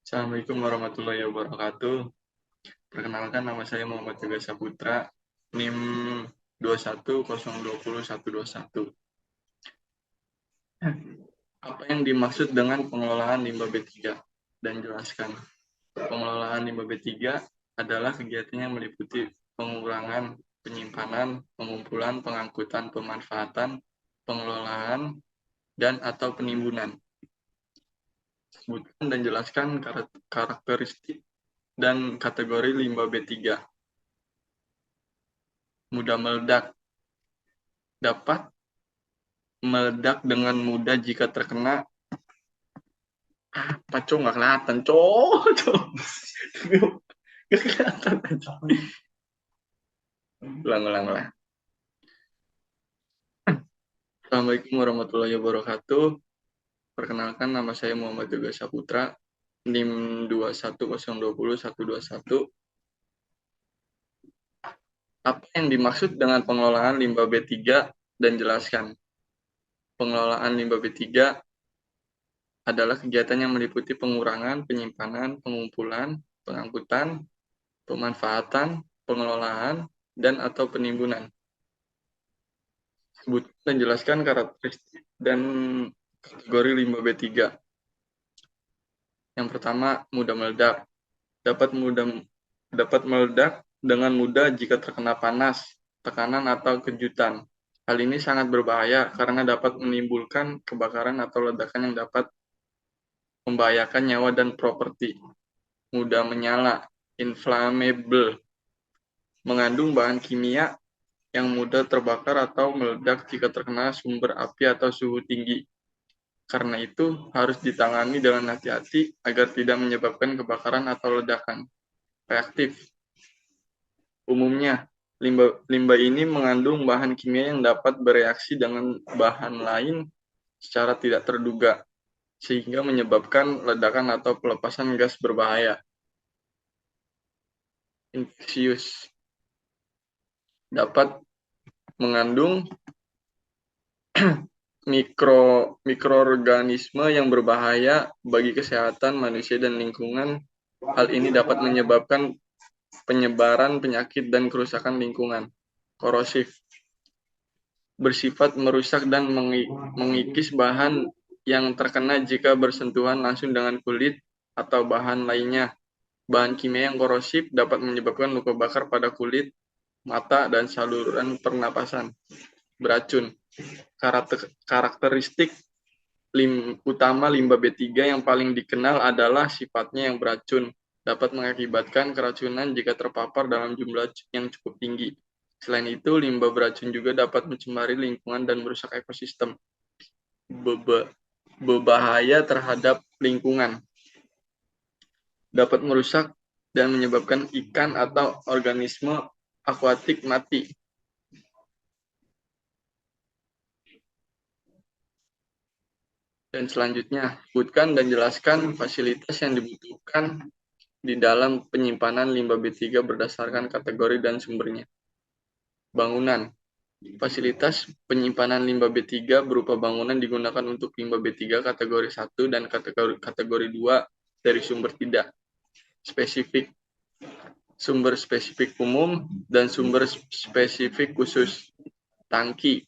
Assalamualaikum warahmatullahi wabarakatuh. Perkenalkan, nama saya Muhammad Yoga Saputra, NIM 21020121. Apa yang dimaksud dengan pengelolaan limbah B3? Dan jelaskan. Pengelolaan limbah B3 adalah kegiatan yang meliputi pengurangan, penyimpanan, pengumpulan, pengangkutan, pemanfaatan, pengelolaan, dan atau penimbunan. Sebutkan dan jelaskan karakteristik dan kategori limbah B3. Mudah meledak. Dapat meledak dengan mudah jika terkena apa, cok? Nggak kelihatan, cok. Nggak kelihatan. Ulang. Assalamualaikum warahmatullahi wabarakatuh. Perkenalkan, nama saya Muhammad Yoga Saputra, NIM 21020121. Apa yang dimaksud dengan pengelolaan limbah B3 dan jelaskan. Pengelolaan limbah B3 adalah kegiatan yang meliputi pengurangan, penyimpanan, pengumpulan, pengangkutan, pemanfaatan, pengelolaan, dan atau penimbunan. Sebutkan dan jelaskan karakteristik dan kategori limbah B3. Yang pertama, mudah meledak. Dapat meledak dengan mudah jika terkena panas, tekanan, atau kejutan. Hal ini sangat berbahaya karena dapat menimbulkan kebakaran atau ledakan yang dapat membahayakan nyawa dan properti. Mudah menyala, inflammable, mengandung bahan kimia yang mudah terbakar atau meledak jika terkena sumber api atau suhu tinggi. Karena itu, harus ditangani dengan hati-hati agar tidak menyebabkan kebakaran atau ledakan. Reaktif. Umumnya, limbah ini mengandung bahan kimia yang dapat bereaksi dengan bahan lain secara tidak terduga, sehingga menyebabkan ledakan atau pelepasan gas berbahaya. Infeksius. Dapat mengandung mikroorganisme yang berbahaya bagi kesehatan manusia dan lingkungan. Hal ini dapat menyebabkan penyebaran penyakit dan kerusakan lingkungan. Korosif. Bersifat merusak dan mengikis bahan yang terkena jika bersentuhan langsung dengan kulit atau bahan lainnya. Bahan kimia yang korosif dapat menyebabkan luka bakar pada kulit, mata, dan saluran pernapasan. Beracun. Karakteristik utama limbah B3 yang paling dikenal adalah sifatnya yang beracun. Dapat mengakibatkan keracunan jika terpapar dalam jumlah yang cukup tinggi. Selain itu, limbah beracun juga dapat mencemari lingkungan dan merusak ekosistem. Berbahaya terhadap lingkungan. Dapat merusak dan menyebabkan ikan atau organisme akuatik mati. Dan selanjutnya, sebutkan dan jelaskan fasilitas yang dibutuhkan di dalam penyimpanan limbah B3 berdasarkan kategori dan sumbernya. Bangunan. Fasilitas penyimpanan limbah B3 berupa bangunan digunakan untuk limbah B3 kategori 1 dan kategori 2 dari sumber tidak spesifik. Sumber spesifik umum dan sumber spesifik khusus. Tangki.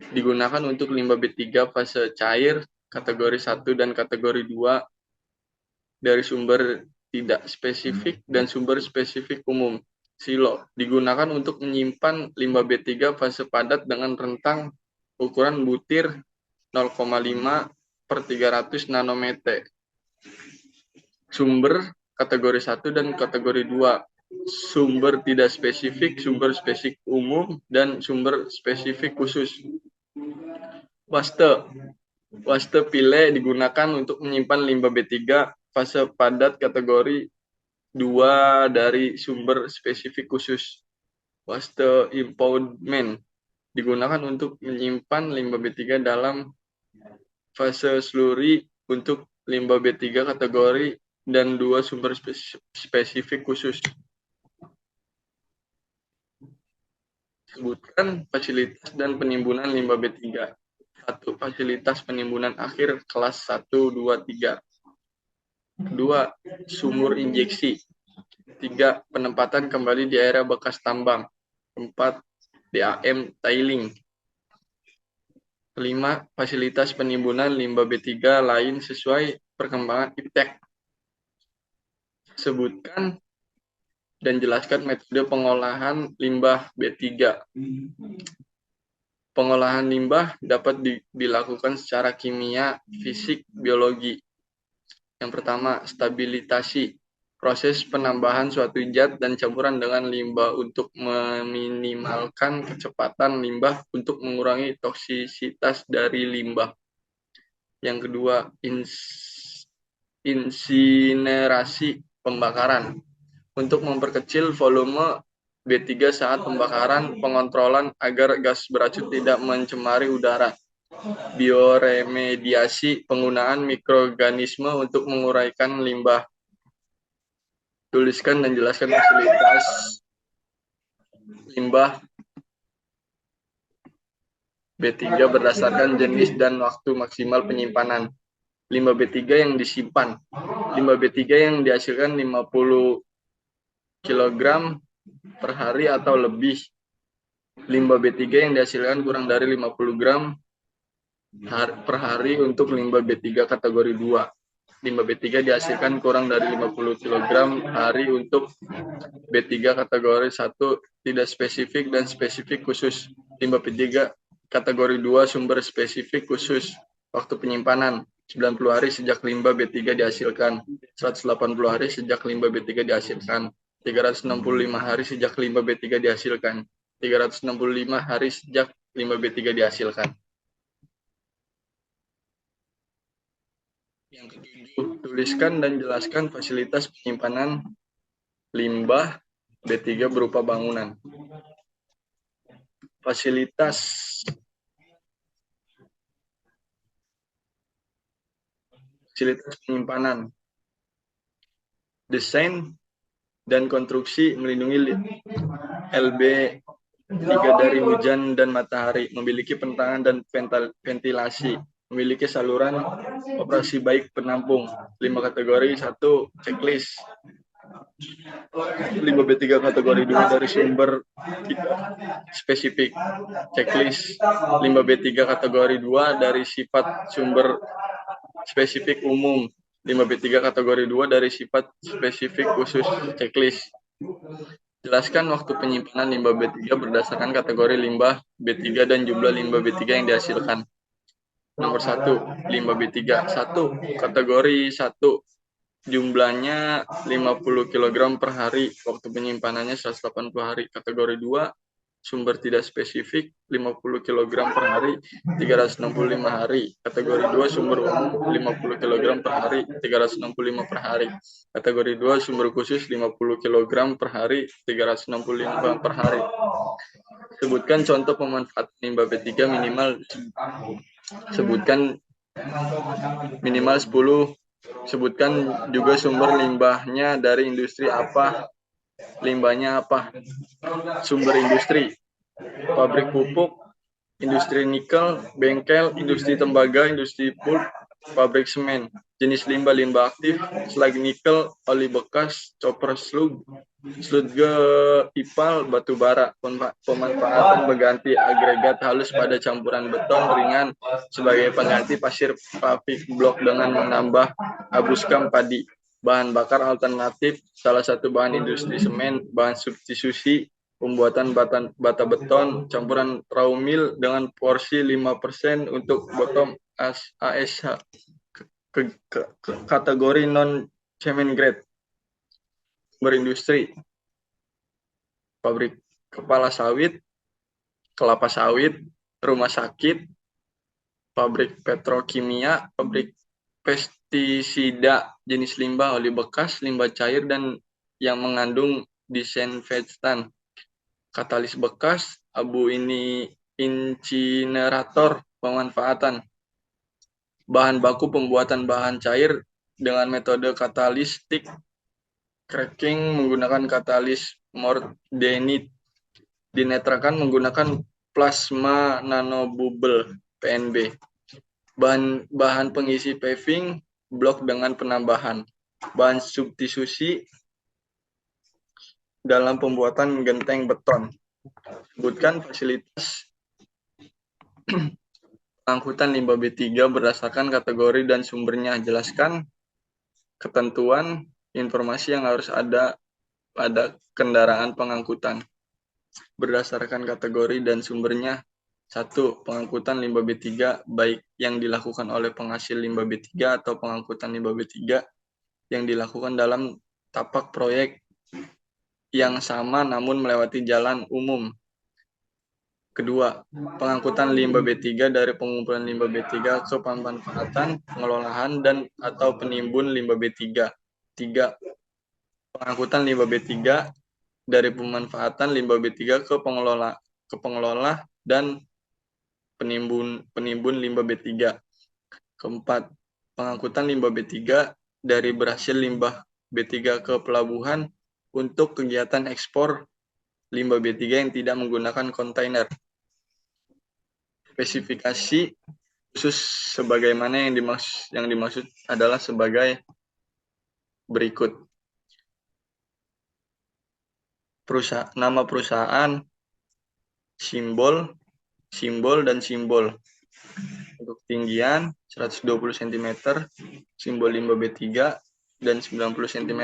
Digunakan untuk limbah B3 fase cair kategori 1 dan kategori 2 dari sumber tidak spesifik dan sumber spesifik umum. Silo digunakan untuk menyimpan limbah B3 fase padat dengan rentang ukuran butir 0,5/300 nanometer. Sumber kategori 1 dan kategori 2. Sumber tidak spesifik, sumber spesifik umum, dan sumber spesifik khusus. Waste pile digunakan untuk menyimpan limbah B3 fase padat kategori 2 dari sumber spesifik khusus. Waste impoundment digunakan untuk menyimpan limbah B3 dalam fase slurry untuk limbah B3 kategori dan 2 sumber spesifik khusus. Sebutkan fasilitas dan penimbunan limbah B3. 1. Fasilitas penimbunan akhir kelas 1, 2, 3. Kedua, sumur injeksi. 3, penempatan kembali di area bekas tambang. 4, DAM tiling. 5, fasilitas penimbunan limbah B3 lain sesuai perkembangan iptek. Sebutkan dan jelaskan metode pengolahan limbah B3. Pengolahan limbah dapat dilakukan secara kimia, fisik, biologi. Yang pertama, stabilisasi. Proses penambahan suatu zat dan campuran dengan limbah untuk meminimalkan kecepatan limbah untuk mengurangi toksisitas dari limbah. Yang kedua, insinerasi, pembakaran. Untuk memperkecil volume B3 saat pembakaran, pengontrolan agar gas beracun tidak mencemari udara. Bioremediasi, penggunaan mikroorganisme untuk menguraikan limbah. Tuliskan dan jelaskan fasilitas limbah B3 berdasarkan jenis dan waktu maksimal penyimpanan. Limbah B3 yang disimpan. Limbah B3 yang dihasilkan 50 kg per hari atau lebih. Limbah B3 yang dihasilkan kurang dari 50 gram per hari untuk limbah B3 kategori 2. Limbah B3 dihasilkan kurang dari 50 kg hari untuk B3 kategori 1 tidak spesifik dan spesifik khusus. Limbah B3 kategori 2 sumber spesifik khusus. Waktu penyimpanan 90 hari sejak limbah B3 dihasilkan, 180 hari sejak limbah B3 dihasilkan, 365 hari sejak limbah B3 dihasilkan, 365 hari sejak limbah B3 dihasilkan. Yang ketujuh, tuliskan dan jelaskan fasilitas penyimpanan limbah B3 berupa bangunan. Fasilitas penyimpanan. Desain dan konstruksi melindungi LB3 dari hujan dan matahari, memiliki pentangan dan ventilasi, memiliki saluran operasi baik penampung. 5 kategori. 1, checklist. Limbah B3 kategori 2 dari sumber tidak spesifik. Checklist. Limbah B3 kategori 2 dari sifat sumber spesifik umum. Limbah B3 kategori 2 dari sifat spesifik khusus. Checklist. Jelaskan waktu penyimpanan limbah B3 berdasarkan kategori limbah B3 dan jumlah limbah B3 yang dihasilkan. Nomor 1, limbah B3. 1, kategori 1. Jumlahnya 50 kg per hari, waktu penyimpanannya 180 hari. Kategori 2, sumber tidak spesifik 50 kg per hari, 365 hari. Kategori 2, sumber umum 50 kg per hari, 365 per hari. Kategori 2, sumber khusus 50 kg per hari, 365 per hari. Sebutkan contoh pemanfaatan limbah B3 minimal. Sebutkan minimal 10. Sebutkan juga sumber limbahnya dari industri apa, limbahnya apa. Sumber industri, pabrik pupuk, industri nikel, bengkel, industri tembaga, industri pulp, pabrik semen. Jenis limbah, limbah aktif, slag nikel, oli bekas, chopper sludge, ipal, batu bara. Pemanfaatan pengganti agregat halus pada campuran beton ringan sebagai pengganti pasir paving blok dengan menambah abuskam padi. Bahan bakar alternatif, salah satu bahan industri semen, bahan substitusi, pembuatan bata beton, campuran raw mill dengan porsi 5% untuk bottom ASH, kategori non-cement grade. Berindustri, pabrik kepala sawit, kelapa sawit, rumah sakit, pabrik petrokimia, pabrik pestisida, jenis limbah, oli bekas, limbah cair, dan yang mengandung disinfektan, katalis bekas, abu incinerator. Pemanfaatan bahan baku pembuatan bahan cair dengan metode katalistik cracking menggunakan katalis Mordenit. Dinetrakan menggunakan plasma nanobubble PNB. Bahan pengisi paving blok dengan penambahan. Bahan substitusi dalam pembuatan genteng beton. Sebutkan fasilitas pengangkutan limbah B3 berdasarkan kategori dan sumbernya. Jelaskan ketentuan informasi yang harus ada pada kendaraan pengangkutan. Berdasarkan kategori dan sumbernya. 1. Pengangkutan limbah B3 baik yang dilakukan oleh penghasil limbah B3 atau pengangkutan limbah B3 yang dilakukan dalam tapak proyek yang sama namun melewati jalan umum. Kedua, pengangkutan limbah B3 dari pengumpulan limbah B3 ke pemanfaatan, pengolahan, dan atau penimbun limbah B3. 3. Pengangkutan limbah B3 dari pemanfaatan limbah B3 ke pengelola dan penimbun limbah B3. Keempat, pengangkutan limbah B3 dari berhasil limbah B3 ke pelabuhan untuk kegiatan ekspor limbah B3 yang tidak menggunakan kontainer. Spesifikasi khusus sebagaimana yang dimaksud adalah sebagai berikut. Nama perusahaan, simbol, dan simbol. Untuk tinggian 120 cm, simbol limbah B3 dan 90 cm.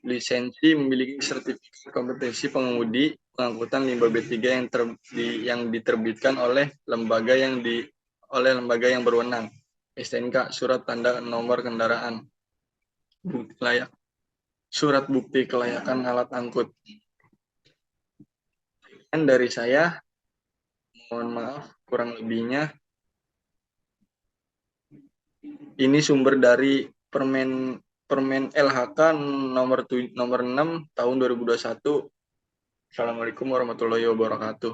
Lisensi memiliki sertifikat kompetensi pengemudi pengangkutan limbah B3 yang diterbitkan oleh lembaga yang berwenang. STNK, surat tanda nomor kendaraan. Surat bukti kelayakan alat angkut. Dan dari saya, mohon maaf kurang lebihnya. Ini sumber dari Permen LHK nomor 6 tahun 2021. Assalamualaikum warahmatullahi wabarakatuh.